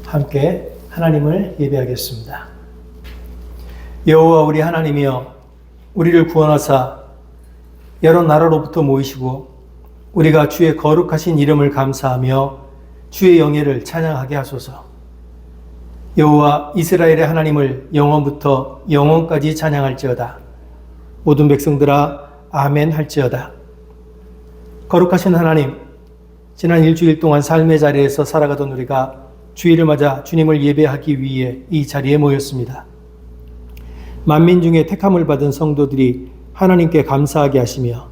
함께 하나님을 예배하겠습니다. 여호와 우리 하나님이여, 우리를 구원하사 여러 나라로부터 모이시고 우리가 주의 거룩하신 이름을 감사하며 주의 영예를 찬양하게 하소서. 여호와 이스라엘의 하나님을 영원부터 영원까지 찬양할지어다. 모든 백성들아 아멘 할지어다. 거룩하신 하나님, 지난 일주일 동안 삶의 자리에서 살아가던 우리가 주일을 맞아 주님을 예배하기 위해 이 자리에 모였습니다. 만민 중에 택함을 받은 성도들이 하나님께 감사하게 하시며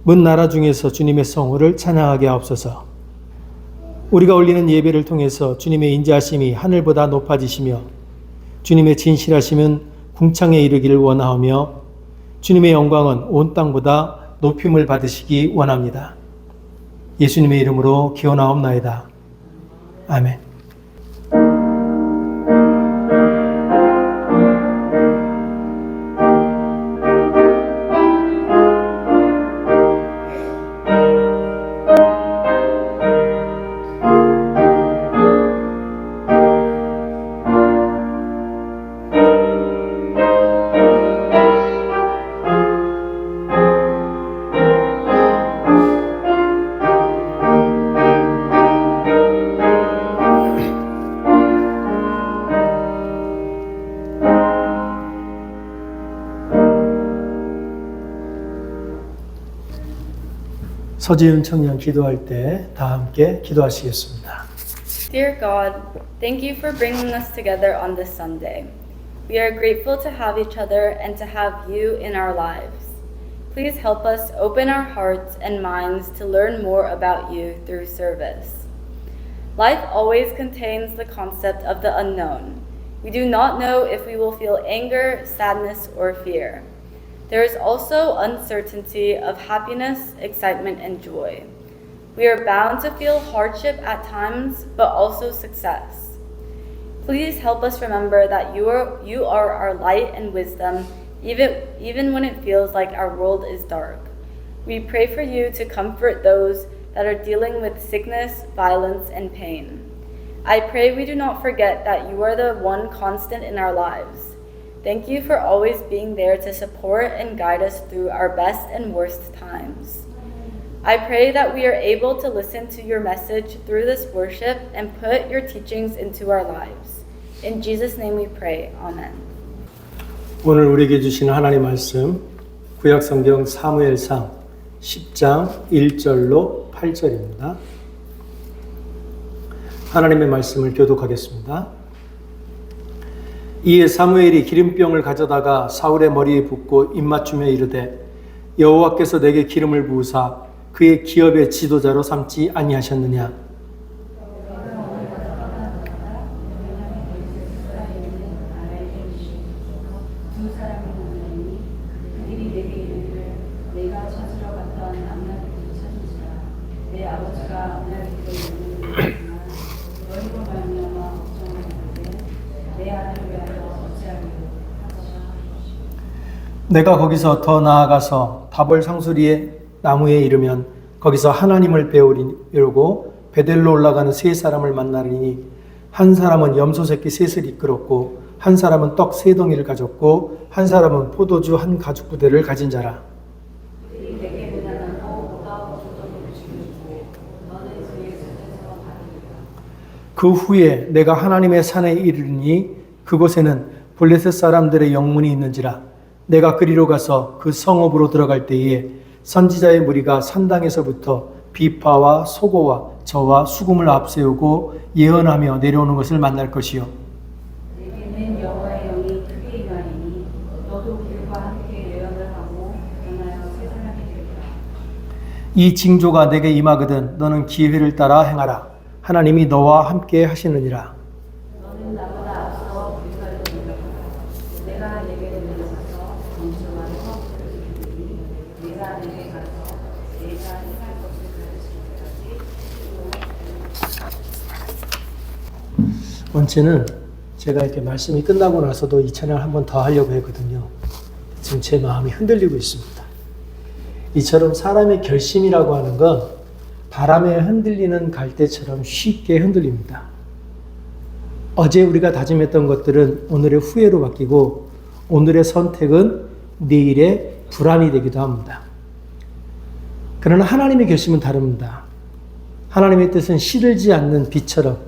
문 나라 중에서 주님의 성호를 찬양하게 하옵소서. 우리가 올리는 예배를 통해서 주님의 인자하심이 하늘보다 높아지시며 주님의 진실하심은 궁창에 이르기를 원하오며 주님의 영광은 온 땅보다 높임을 받으시기 원합니다. 예수님의 이름으로 기원하옵나이다. 아멘. 서지은 청년 기도할 때 다 함께 기도하시겠습니다. Dear God, thank you for bringing us together on this Sunday. We are grateful to have each other and to have you in our lives. Please help us open our hearts and minds to learn more about you through service. Life always contains the concept of the unknown. We do not know if we will feel anger, sadness, or fear. There is also uncertainty of happiness, excitement, and joy. We are bound to feel hardship at times, but also success. Please help us remember that you are our light and wisdom, even when it feels like our world is dark. We pray for you to comfort those that are dealing with sickness, violence, and pain. I pray we do not forget that you are the one constant in our lives. Thank you for always being there to support and guide us through our best and worst times. I pray that we are able to listen to your message through this worship and put your teachings into our lives. In Jesus' name we pray. Amen. 오늘 우리에게 주신 하나님 말씀, 구약성경 사무엘상 10장 1절로 8절입니다. 하나님의 말씀을 교독하겠습니다. 이에 사무엘이 기름병을 가져다가 사울의 머리에 붓고 입맞추며 이르되 여호와께서 내게 기름을 부으사 그의 기업의 지도자로 삼지 아니하셨느냐. 내가 거기서 더 나아가서 다볼 상수리의 나무에 이르면 거기서 하나님을 배우려고 베델로 올라가는 세 사람을 만나리니 한 사람은 염소 새끼 셋을 이끌었고 한 사람은 떡 세 덩이를 가졌고 한 사람은 포도주 한 가죽 부대를 가진 자라. 그 후에 내가 하나님의 산에 이르니 그곳에는 블레셋 사람들의 영문이 있는지라. 내가 그리로 가서 그 성읍으로 들어갈 때에 선지자의 무리가 산당에서부터 비파와 소고와 저와 수금을 앞세우고 예언하며 내려오는 것을 만날 것이요. 내게는 여호와의 영이 크게 임하리니 너도 그들과 함께 예언을 하고 변하여 새 사람이 되리라. 이 징조가 내게 임하거든 너는 기회를 따라 행하라. 하나님이 너와 함께 하시느니라. 너는 나보다 앞서 불사를 공격하라. 내가 내게 들려가서 정중한 허물을 이루니 내가 내게 가서 내가 행할 것을 가르치기까지. 원체는 제가 이렇게 말씀이 끝나고 나서도 이 찬양을 한 번 더 하려고 했거든요. 지금 제 마음이 흔들리고 있습니다. 이처럼 사람의 결심이라고 하는 건 바람에 흔들리는 갈대처럼 쉽게 흔들립니다. 어제 우리가 다짐했던 것들은 오늘의 후회로 바뀌고 오늘의 선택은 내일의 불안이 되기도 합니다. 그러나 하나님의 결심은 다릅니다. 하나님의 뜻은 시들지 않는 빛처럼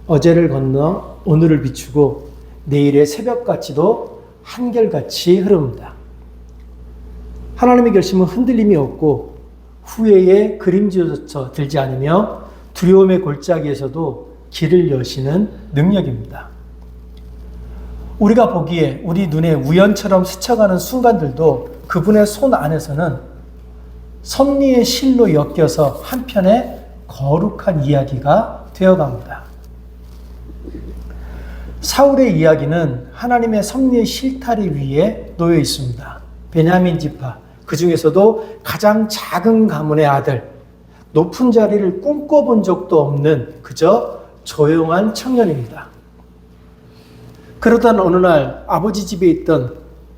어제를 건너 오늘을 비추고 내일의 새벽같이도 한결같이 흐릅니다. 하나님의 결심은 흔들림이 없고 후회의 그림자조차 들지 않으며 두려움의 골짜기에서도 길을 여시는 능력입니다. 우리가 보기에 우리 눈에 우연처럼 스쳐가는 순간들도 그분의 손 안에서는 섭리의 실로 엮여서 한편의 거룩한 이야기가 되어갑니다. 사울의 이야기는 하나님의 섭리의 실타리 위에 놓여 있습니다. 베냐민 지파, 그 중에서도 가장 작은 가문의 아들, 높은 자리를 꿈꿔본 적도 없는 그저 조용한 청년입니다. 그러던 어느 날 아버지 집에 있던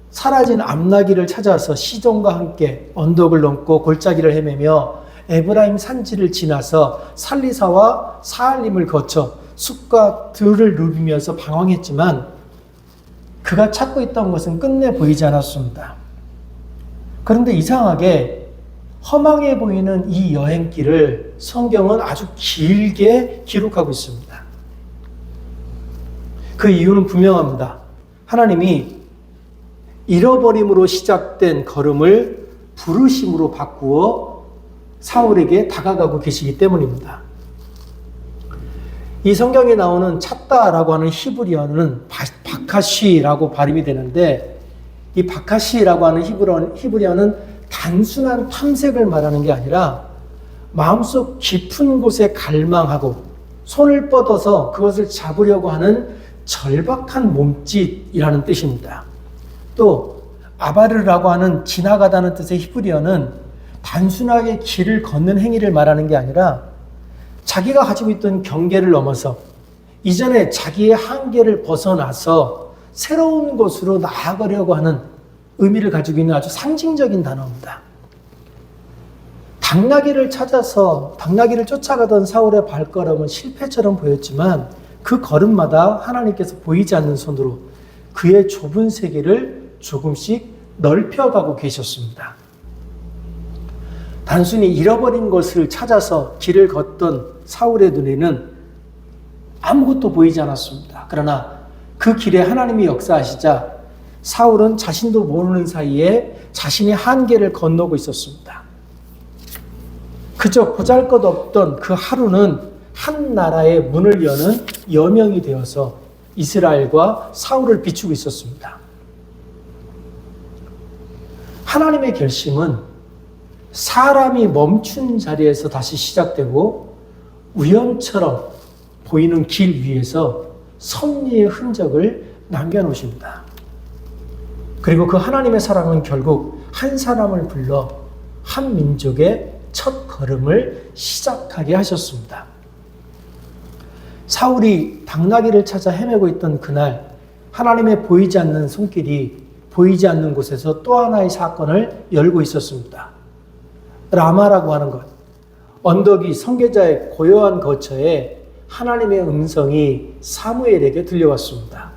사라진 암나귀를 찾아서 시종과 함께 언덕을 넘고 골짜기를 헤매며 에브라임 산지를 지나서 살리사와 사알림을 거쳐 숲과 들을 누비면서 방황했지만 그가 찾고 있던 것은 끝내 보이지 않았습니다. 그런데 이상하게 허망해 보이는 이 여행길을 성경은 아주 길게 기록하고 있습니다. 그 이유는 분명합니다. 하나님이 잃어버림으로 시작된 걸음을 부르심으로 바꾸어 사울에게 다가가고 계시기 때문입니다. 이 성경에 나오는 찾다라고 하는 히브리어는 바카시라고 발음이 되는데 이 바카시라고 하는 히브리어는 단순한 탐색을 말하는 게 아니라 마음속 깊은 곳에 갈망하고 손을 뻗어서 그것을 잡으려고 하는 절박한 몸짓이라는 뜻입니다. 또 아바르라고 하는 지나가다는 뜻의 히브리어는 단순하게 길을 걷는 행위를 말하는 게 아니라 자기가 가지고 있던 경계를 넘어서 이전에 자기의 한계를 벗어나서 새로운 곳으로 나아가려고 하는 의미를 가지고 있는 아주 상징적인 단어입니다. 당나귀를 쫓아가던 사울의 발걸음은 실패처럼 보였지만 그 걸음마다 하나님께서 보이지 않는 손으로 그의 좁은 세계를 조금씩 넓혀가고 계셨습니다. 단순히 잃어버린 것을 찾아서 길을 걷던 사울의 눈에는 아무것도 보이지 않았습니다. 그러나 그 길에 하나님이 역사하시자 사울은 자신도 모르는 사이에 자신의 한계를 건너고 있었습니다. 그저 보잘것없던 그 하루는 한 나라의 문을 여는 여명이 되어서 이스라엘과 사울을 비추고 있었습니다. 하나님의 결심은 사람이 멈춘 자리에서 다시 시작되고 우연처럼 보이는 길 위에서 섭리의 흔적을 남겨놓으십니다. 그리고 그 하나님의 사랑은 결국 한 사람을 불러 한 민족의 첫 걸음을 시작하게 하셨습니다. 사울이 당나귀를 찾아 헤매고 있던 그날 하나님의 보이지 않는 손길이 보이지 않는 곳에서 또 하나의 사건을 열고 있었습니다. 라마라고 하는 것, 언덕이 선교자의 고요한 거처에 하나님의 음성이 사무엘에게 들려왔습니다.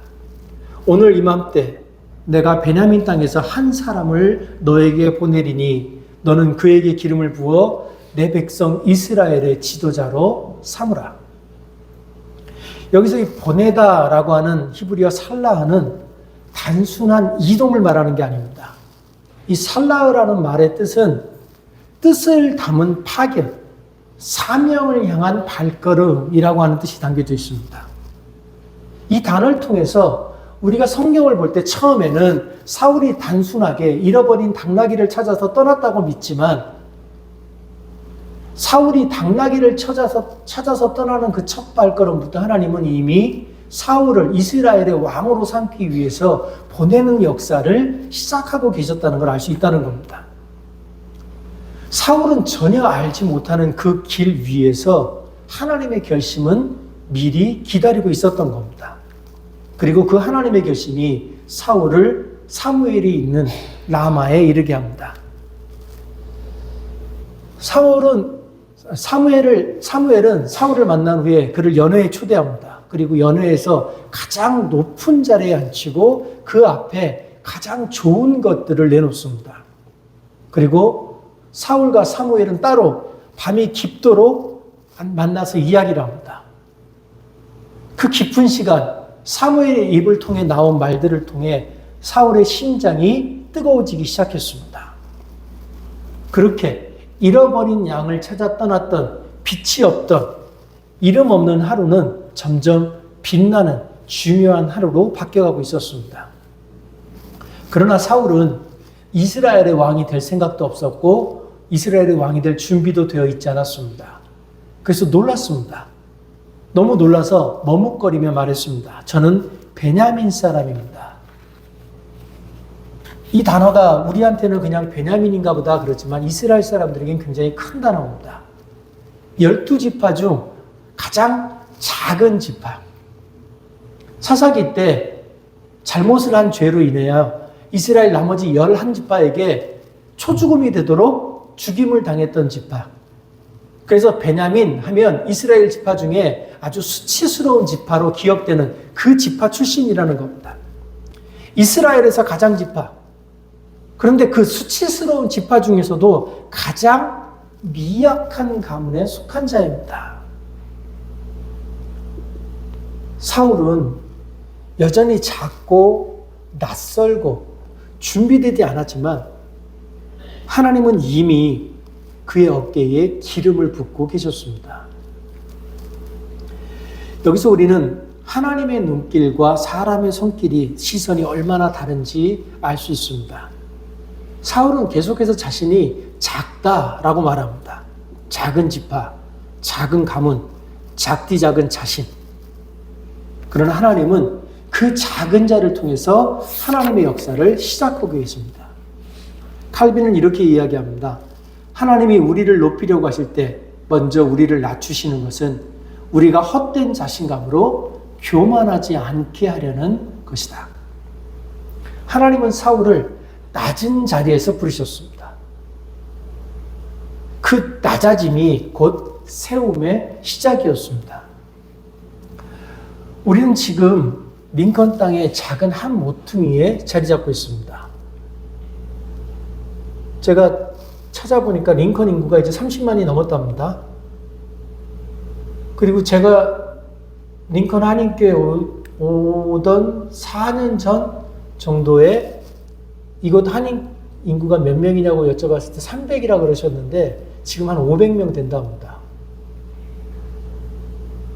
오늘 이맘때 내가 베냐민 땅에서 한 사람을 너에게 보내리니 너는 그에게 기름을 부어 내 백성 이스라엘의 지도자로 삼으라. 여기서 이 보내다라고 하는 히브리어 살라흐는 단순한 이동을 말하는 게 아닙니다. 이 살라흐라는 말의 뜻은 뜻을 담은 파견, 사명을 향한 발걸음이라고 하는 뜻이 담겨져 있습니다. 이 단어를 통해서 우리가 성경을 볼 때 처음에는 사울이 단순하게 잃어버린 당나귀를 찾아서 떠났다고 믿지만 사울이 당나귀를 찾아서 떠나는 그 첫 발걸음부터 하나님은 이미 사울을 이스라엘의 왕으로 삼기 위해서 보내는 역사를 시작하고 계셨다는 걸 알 수 있다는 겁니다. 사울은 전혀 알지 못하는 그 길 위에서 하나님의 결심은 미리 기다리고 있었던 겁니다. 그리고 그 하나님의 결심이 사울을 사무엘이 있는 라마에 이르게 합니다. 사무엘은 사울을 만난 후에 그를 연회에 초대합니다. 그리고 연회에서 가장 높은 자리에 앉히고 그 앞에 가장 좋은 것들을 내놓습니다. 그리고 사울과 사무엘은 따로 밤이 깊도록 만나서 이야기를 합니다. 그 깊은 시간, 사무엘의 입을 통해 나온 말들을 통해 사울의 심장이 뜨거워지기 시작했습니다. 그렇게 잃어버린 양을 찾아 떠났던 빛이 없던 이름 없는 하루는 점점 빛나는 중요한 하루로 바뀌어가고 있었습니다. 그러나 사울은 이스라엘의 왕이 될 생각도 없었고 이스라엘의 왕이 될 준비도 되어 있지 않았습니다. 그래서 놀랐습니다. 너무 놀라서 머뭇거리며 말했습니다. 저는 베냐민 사람입니다. 이 단어가 우리한테는 그냥 베냐민인가 보다 그렇지만 이스라엘 사람들에겐 굉장히 큰 단어입니다. 12지파 중 가장 작은 지파. 사사기 때 잘못을 한 죄로 인하여 이스라엘 나머지 11지파에게 초죽음이 되도록 죽임을 당했던 지파. 그래서 베냐민 하면 이스라엘 지파 중에 아주 수치스러운 지파로 기억되는 그 지파 출신이라는 겁니다. 이스라엘에서 가장 지파. 그런데 그 수치스러운 지파 중에서도 가장 미약한 가문에 속한 자입니다. 사울은 여전히 작고 낯설고 준비되지 않았지만 하나님은 이미 그의 어깨에 기름을 붓고 계셨습니다. 여기서 우리는 하나님의 눈길과 사람의 손길이 시선이 얼마나 다른지 알 수 있습니다. 사울은 계속해서 자신이 작다라고 말합니다. 작은 지파, 작은 가문, 작디 작은 자신. 그러나 하나님은 그 작은 자를 통해서 하나님의 역사를 시작하고 계십니다. 칼빈은 이렇게 이야기합니다. 하나님이 우리를 높이려고 하실 때 먼저 우리를 낮추시는 것은 우리가 헛된 자신감으로 교만하지 않게 하려는 것이다. 하나님은 사울을 낮은 자리에서 부르셨습니다. 그 낮아짐이 곧 세움의 시작이었습니다. 우리는 지금 링컨 땅의 작은 한 모퉁이에 자리 잡고 있습니다. 제가 찾아보니까 링컨 인구가 이제 30만이 넘었답니다. 그리고 제가 링컨 한인교회 오던 4년 전 정도에 이곳 한인 인구가 몇 명이냐고 여쭤봤을 때 300이라고 그러셨는데 지금 한 500명 된답니다.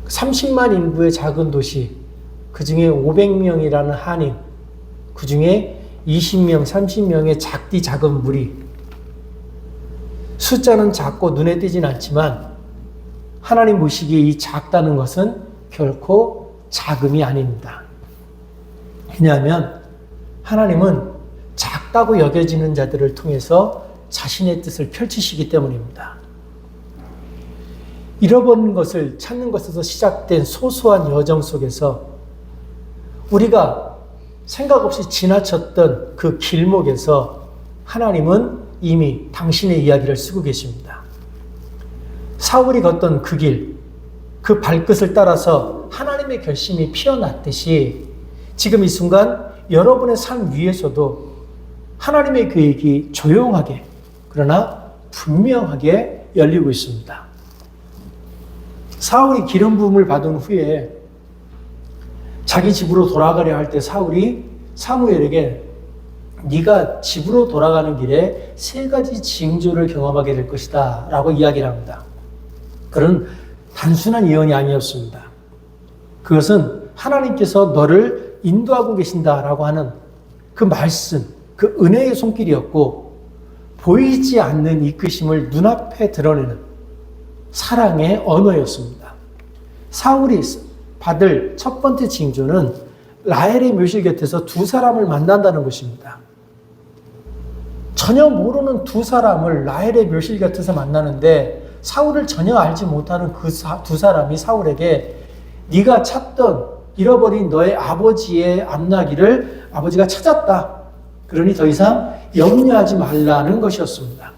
30만 인구의 작은 도시, 그 중에 500명이라는 한인, 그 중에 20명, 30명의 작디 작은 무리. 숫자는 작고 눈에 띄진 않지만 하나님 보시기에 이 작다는 것은 결코 작음이 아닙니다. 왜냐하면 하나님은 작다고 여겨지는 자들을 통해서 자신의 뜻을 펼치시기 때문입니다. 잃어버린 것을 찾는 것에서 시작된 소소한 여정 속에서 우리가 생각 없이 지나쳤던 그 길목에서 하나님은 이미 당신의 이야기를 쓰고 계십니다. 사울이 걷던 그 길, 그 발끝을 따라서 하나님의 결심이 피어났듯이 지금 이 순간 여러분의 삶 위에서도 하나님의 계획이 조용하게 그러나 분명하게 열리고 있습니다. 사울이 기름 부음을 받은 후에 자기 집으로 돌아가려 할 때 사울이 사무엘에게 네가 집으로 돌아가는 길에 3가지 징조를 경험하게 될 것이다 라고 이야기를 합니다. 그런 단순한 예언이 아니었습니다. 그것은 하나님께서 너를 인도하고 계신다라고 하는 그 말씀, 그 은혜의 손길이었고 보이지 않는 이끄심을 눈앞에 드러내는 사랑의 언어였습니다. 사울이 받을 첫 번째 징조는 라헬의 묘실 곁에서 2사람을 만난다는 것입니다. 전혀 모르는 2사람을 라헬의 묘실 곁에서 만나는데 사울을 전혀 알지 못하는 그 2사람이 사울에게 네가 찾던 잃어버린 너의 아버지의 암나기를 아버지가 찾았다. 그러니 더 이상 염려하지 말라는 것이었습니다.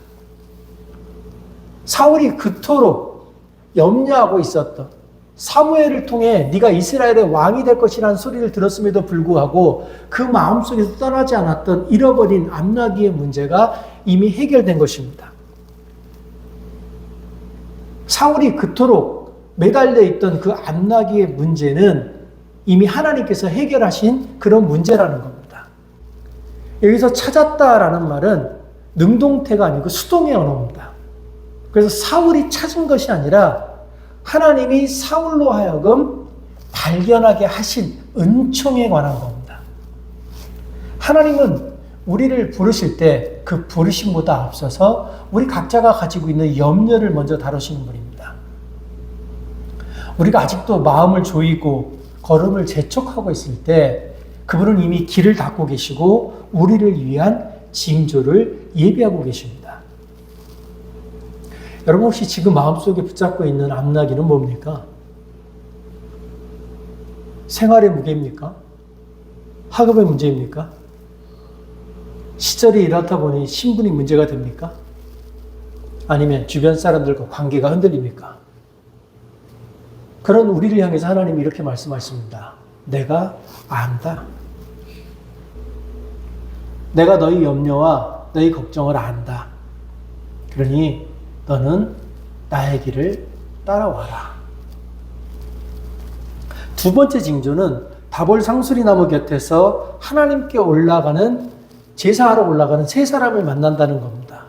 사울이 그토록 염려하고 있었던 사무엘을 통해 네가 이스라엘의 왕이 될 것이라는 소리를 들었음에도 불구하고 그 마음속에서 떠나지 않았던 잃어버린 암나기의 문제가 이미 해결된 것입니다. 사울이 그토록 매달려 있던 그 암나기의 문제는 이미 하나님께서 해결하신 그런 문제라는 겁니다. 여기서 찾았다라는 말은 능동태가 아니고 수동의 언어입니다. 그래서 사울이 찾은 것이 아니라 하나님이 사울로 하여금 발견하게 하신 은총에 관한 겁니다. 하나님은 우리를 부르실 때 그 부르심보다 앞서서 우리 각자가 가지고 있는 염려를 먼저 다루시는 분입니다. 우리가 아직도 마음을 조이고 걸음을 재촉하고 있을 때 그분은 이미 길을 닦고 계시고 우리를 위한 징조를 예비하고 계십니다. 여러분 혹시 지금 마음속에 붙잡고 있는 암나기는 뭡니까? 생활의 무게입니까? 학업의 문제입니까? 시절이 이렇다 보니 신분이 문제가 됩니까? 아니면 주변 사람들과 관계가 흔들립니까? 그런 우리를 향해서 하나님이 이렇게 말씀하십니다. 내가 안다. 내가 너희 염려와 너희 걱정을 안다. 그러니 너는 나의 길을 따라와라. 두 번째 징조는 다볼 상수리 나무 곁에서 하나님께 올라가는 제사하러 올라가는 세 사람을 만난다는 겁니다.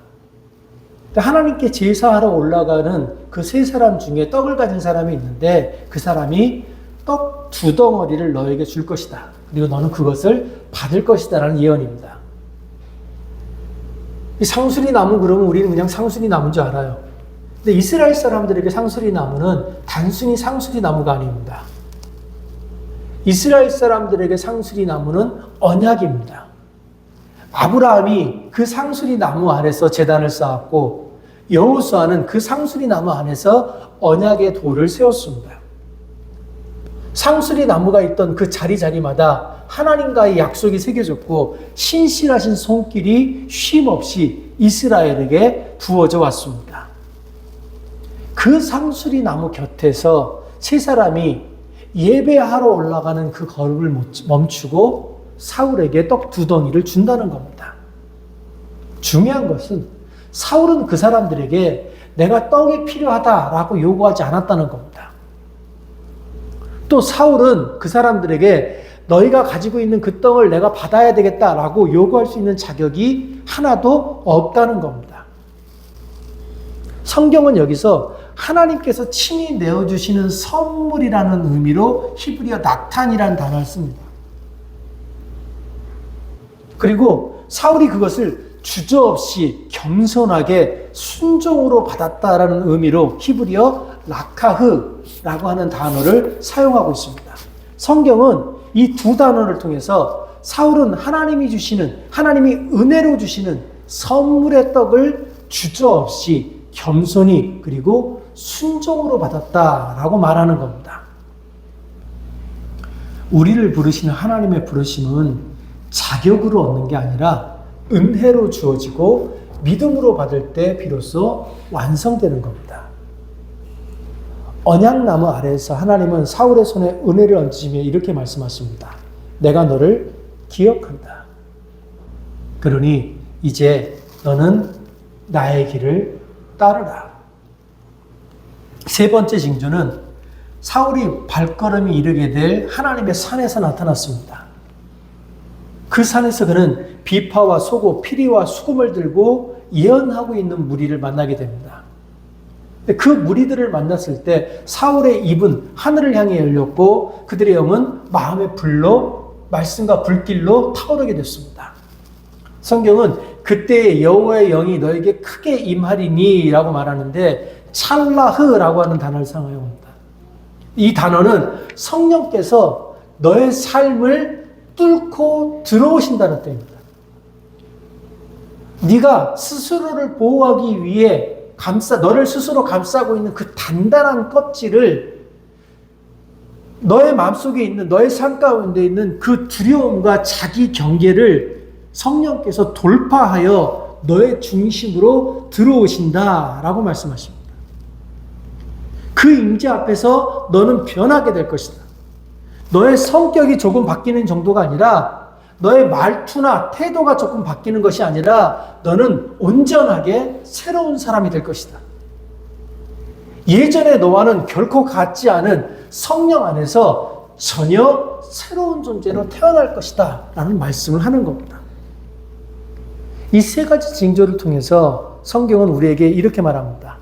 하나님께 제사하러 올라가는 그 세 사람 중에 떡을 가진 사람이 있는데 그 사람이 떡 2덩어리를 너에게 줄 것이다. 그리고 너는 그것을 받을 것이다 라는 예언입니다. 이 상수리 나무 그러면 우리는 그냥 상수리 나무인 줄 알아요. 근데 이스라엘 사람들에게 상수리 나무는 단순히 상수리 나무가 아닙니다. 이스라엘 사람들에게 상수리 나무는 언약입니다. 아브라함이 그 상수리 나무 아래서 제단을 쌓았고 여호수아는 그 상수리 나무 안에서 언약의 돌을 세웠습니다. 상수리 나무가 있던 그 자리마다 하나님과의 약속이 새겨졌고 신실하신 손길이 쉼없이 이스라엘에게 부어져 왔습니다. 그 상수리 나무 곁에서 세 사람이 예배하러 올라가는 그 걸음을 멈추고 사울에게 떡 2덩이를 준다는 겁니다. 중요한 것은 사울은 그 사람들에게 내가 떡이 필요하다라고 요구하지 않았다는 겁니다. 또 사울은 그 사람들에게 너희가 가지고 있는 그 떡을 내가 받아야 되겠다라고 요구할 수 있는 자격이 하나도 없다는 겁니다. 성경은 여기서 하나님께서 친히 내어주시는 선물이라는 의미로 히브리어 낙탄이라는 단어를 씁니다. 그리고 사울이 그것을 주저없이 겸손하게 순종으로 받았다라는 의미로 히브리어 라카흐라고 하는 단어를 사용하고 있습니다. 성경은 이 두 단어를 통해서 사울은 하나님이 은혜로 주시는 선물의 떡을 주저없이 겸손히 그리고 순종으로 받았다라고 말하는 겁니다. 우리를 부르시는 하나님의 부르심은 자격으로 얻는 게 아니라 은혜로 주어지고 믿음으로 받을 때 비로소 완성되는 겁니다. 언약나무 아래에서 하나님은 사울의 손에 은혜를 얹으시며 이렇게 말씀하십니다. 내가 너를 기억한다. 그러니 이제 너는 나의 길을 따르라. 세 번째 징조는 사울이 발걸음이 이르게 될 하나님의 산에서 나타났습니다. 그 산에서 그는 비파와 소고 피리와 수금을 들고 예언하고 있는 무리를 만나게 됩니다. 그 무리들을 만났을 때 사울의 입은 하늘을 향해 열렸고 그들의 영은 마음의 불로 말씀과 불길로 타오르게 됐습니다. 성경은 그때의 여호와의 영이 너에게 크게 임하리니 라고 말하는데 찰라흐라고 하는 단어를 사용합니다. 이 단어는 성령께서 너의 삶을 뚫고 들어오신다는 뜻입니다. 네가 스스로를 보호하기 위해 너를 스스로 감싸고 있는 그 단단한 껍질을 너의 마음속에 있는 너의 삶 가운데 있는 그 두려움과 자기 경계를 성령께서 돌파하여 너의 중심으로 들어오신다라고 말씀하십니다. 그 임재 앞에서 너는 변하게 될 것이다. 너의 성격이 조금 바뀌는 정도가 아니라 너의 말투나 태도가 조금 바뀌는 것이 아니라 너는 온전하게 새로운 사람이 될 것이다. 예전의 너와는 결코 같지 않은 성령 안에서 전혀 새로운 존재로 태어날 것이다 라는 말씀을 하는 겁니다. 이 세 가지 징조를 통해서 성경은 우리에게 이렇게 말합니다.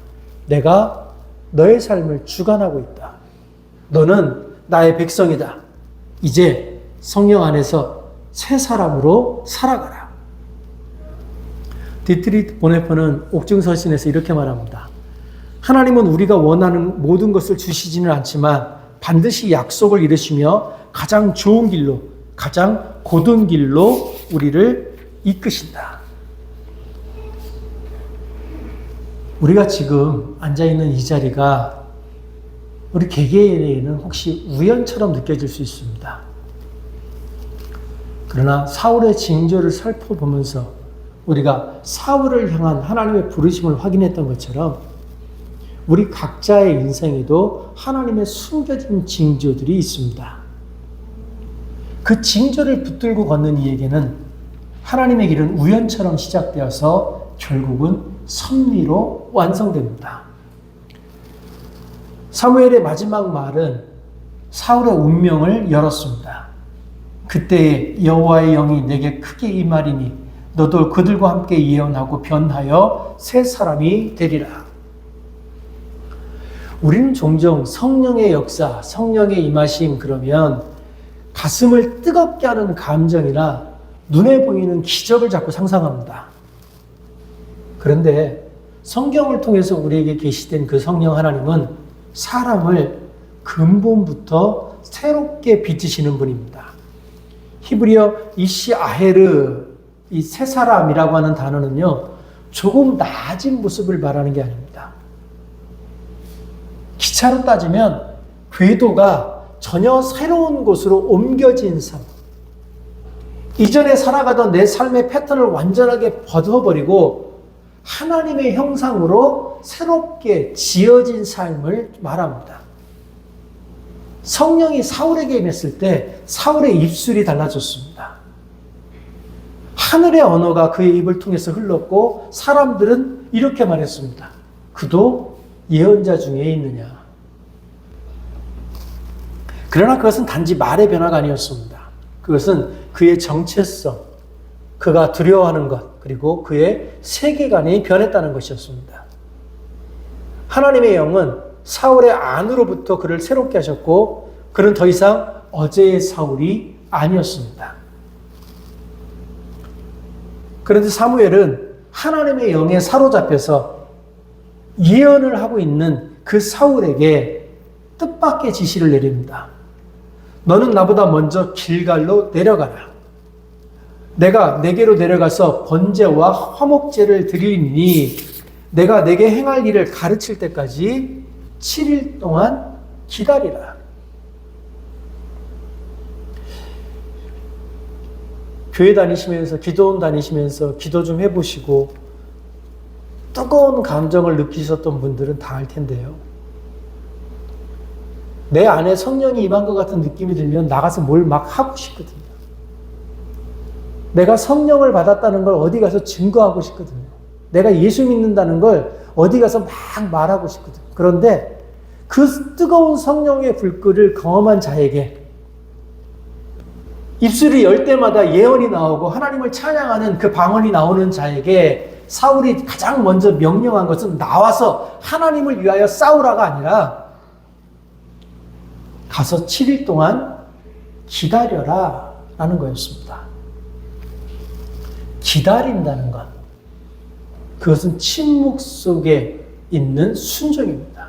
내가 너의 삶을 주관하고 있다. 너는 나의 백성이다. 이제 성령 안에서 새 사람으로 살아가라. 디트리히 보네퍼는 옥중서신에서 이렇게 말합니다. 하나님은 우리가 원하는 모든 것을 주시지는 않지만 반드시 약속을 이루시며 가장 좋은 길로, 가장 곧은 길로 우리를 이끄신다. 우리가 지금 앉아있는 이 자리가 우리 개개인에게는 혹시 우연처럼 느껴질 수 있습니다. 그러나 사울의 징조를 살펴보면서 우리가 사울을 향한 하나님의 부르심을 확인했던 것처럼 우리 각자의 인생에도 하나님의 숨겨진 징조들이 있습니다. 그 징조를 붙들고 걷는 이에게는 하나님의 길은 우연처럼 시작되어서 결국은 섭리로 완성됩니다. 사무엘의 마지막 말은 사울의 운명을 열었습니다. 그때에 여호와의 영이 내게 크게 임하리니 너도 그들과 함께 예언하고 변하여 새 사람이 되리라. 우리는 종종 성령의 역사, 성령의 임하심 그러면 가슴을 뜨겁게 하는 감정이나 눈에 보이는 기적을 자꾸 상상합니다. 그런데 성경을 통해서 우리에게 계시된 그 성령 하나님은 사람을 근본부터 새롭게 빚으시는 분입니다. 히브리어 이시 아헤르, 이 새 사람이라고 하는 단어는요, 조금 낮은 모습을 말하는 게 아닙니다. 기차로 따지면 궤도가 전혀 새로운 곳으로 옮겨진 삶. 이전에 살아가던 내 삶의 패턴을 완전하게 벗어버리고 하나님의 형상으로 새롭게 지어진 삶을 말합니다. 성령이 사울에게 임했을 때 사울의 입술이 달라졌습니다. 하늘의 언어가 그의 입을 통해서 흘렀고 사람들은 이렇게 말했습니다. 그도 예언자 중에 있느냐. 그러나 그것은 단지 말의 변화가 아니었습니다. 그것은 그의 정체성, 그가 두려워하는 것, 그리고 그의 세계관이 변했다는 것이었습니다. 하나님의 영은 사울의 안으로부터 그를 새롭게 하셨고 그는 더 이상 어제의 사울이 아니었습니다. 그런데 사무엘은 하나님의 영에 사로잡혀서 예언을 하고 있는 그 사울에게 뜻밖의 지시를 내립니다. 너는 나보다 먼저 길갈로 내려가라. 내가 내게로 내려가서 번제와 화목제를 드리니 내가 내게 행할 일을 가르칠 때까지 7일 동안 기다리라. 교회 다니시면서 기도원 다니시면서 기도 좀 해보시고 뜨거운 감정을 느끼셨던 분들은 다 알 텐데요. 내 안에 성령이 임한 것 같은 느낌이 들면 나가서 뭘 막 하고 싶거든요. 내가 성령을 받았다는 걸 어디 가서 증거하고 싶거든요. 내가 예수 믿는다는 걸 어디 가서 막 말하고 싶거든요. 그런데 그 뜨거운 성령의 불길을 경험한 자에게 입술이 열 때마다 예언이 나오고 하나님을 찬양하는 그 방언이 나오는 자에게 사울이 가장 먼저 명령한 것은 나와서 하나님을 위하여 싸우라가 아니라 가서 7일 동안 기다려라 라는 거였습니다. 기다린다는 것, 그것은 침묵 속에 있는 순종입니다.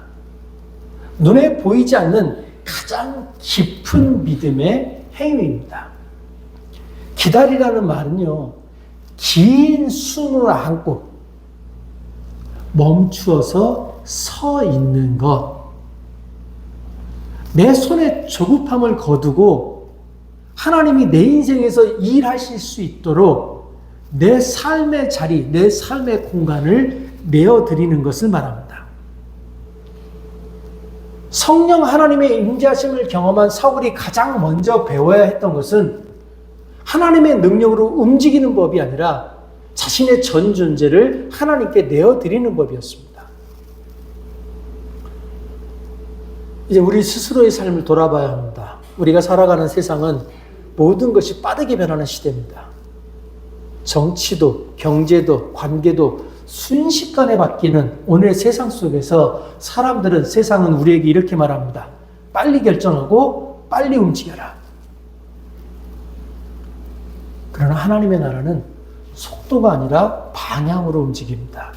눈에 보이지 않는 가장 깊은 믿음의 행위입니다. 기다리라는 말은요, 긴 숨을 안고 멈추어서 서 있는 것, 내 손에 조급함을 거두고 하나님이 내 인생에서 일하실 수 있도록 내 삶의 자리, 내 삶의 공간을 내어드리는 것을 말합니다. 성령 하나님의 임재하심을 경험한 사울이 가장 먼저 배워야 했던 것은 하나님의 능력으로 움직이는 법이 아니라 자신의 전 존재를 하나님께 내어드리는 법이었습니다. 이제 우리 스스로의 삶을 돌아봐야 합니다. 우리가 살아가는 세상은 모든 것이 빠르게 변하는 시대입니다. 정치도, 경제도, 관계도 순식간에 바뀌는 오늘의 세상 속에서 사람들은, 세상은 우리에게 이렇게 말합니다. 빨리 결정하고 빨리 움직여라. 그러나 하나님의 나라는 속도가 아니라 방향으로 움직입니다.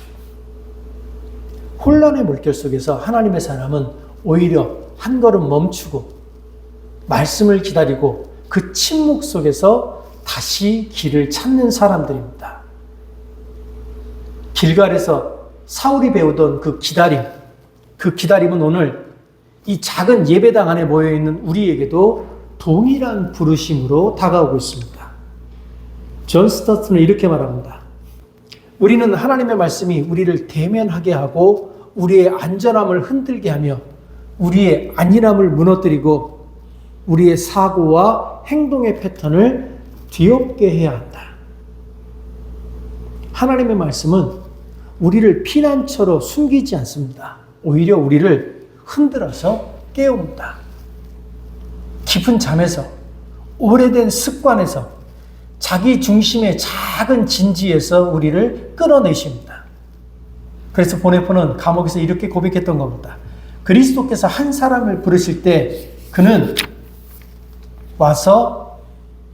혼란의 물결 속에서 하나님의 사람은 오히려 한 걸음 멈추고 말씀을 기다리고 그 침묵 속에서 다시 길을 찾는 사람들입니다. 길갈에서 사울이 배우던 그 기다림은 오늘 이 작은 예배당 안에 모여있는 우리에게도 동일한 부르심으로 다가오고 있습니다. 존 스타트는 이렇게 말합니다. 우리는 하나님의 말씀이 우리를 대면하게 하고 우리의 안전함을 흔들게 하며 우리의 안일함을 무너뜨리고 우리의 사고와 행동의 패턴을 뒤엎게 해야 한다. 하나님의 말씀은 우리를 피난처로 숨기지 않습니다. 오히려 우리를 흔들어서 깨웁니다. 깊은 잠에서, 오래된 습관에서, 자기 중심의 작은 진지에서 우리를 끌어내십니다. 그래서 보네포는 감옥에서 이렇게 고백했던 겁니다. 그리스도께서 한 사람을 부르실 때 그는 와서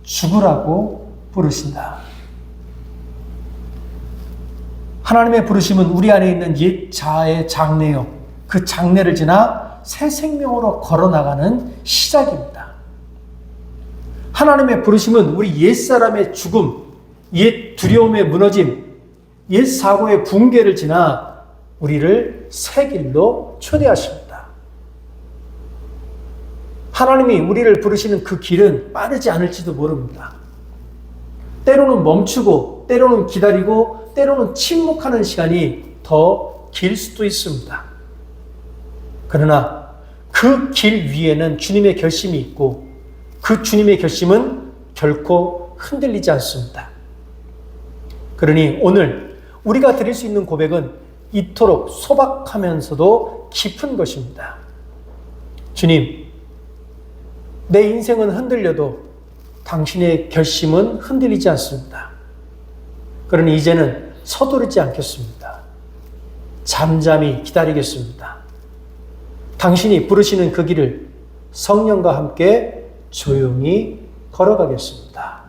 죽으라고 부르신다. 하나님의 부르심은 우리 안에 있는 옛 자아의 장래요. 그 장래를 지나 새 생명으로 걸어나가는 시작입니다. 하나님의 부르심은 우리 옛사람의 죽음, 옛 두려움의 무너짐, 옛 사고의 붕괴를 지나 우리를 새 길로 초대하십니다. 하나님이 우리를 부르시는 그 길은 빠르지 않을지도 모릅니다. 때로는 멈추고, 때로는 기다리고, 때로는 침묵하는 시간이 더 길 수도 있습니다. 그러나 그 길 위에는 주님의 결심이 있고 그 주님의 결심은 결코 흔들리지 않습니다. 그러니 오늘 우리가 드릴 수 있는 고백은 이토록 소박하면서도 깊은 것입니다. 주님, 내 인생은 흔들려도 당신의 결심은 흔들리지 않습니다. 그러니 이제는 서두르지 않겠습니다. 잠잠히 기다리겠습니다. 당신이 부르시는 그 길을 성령과 함께 조용히 걸어가겠습니다.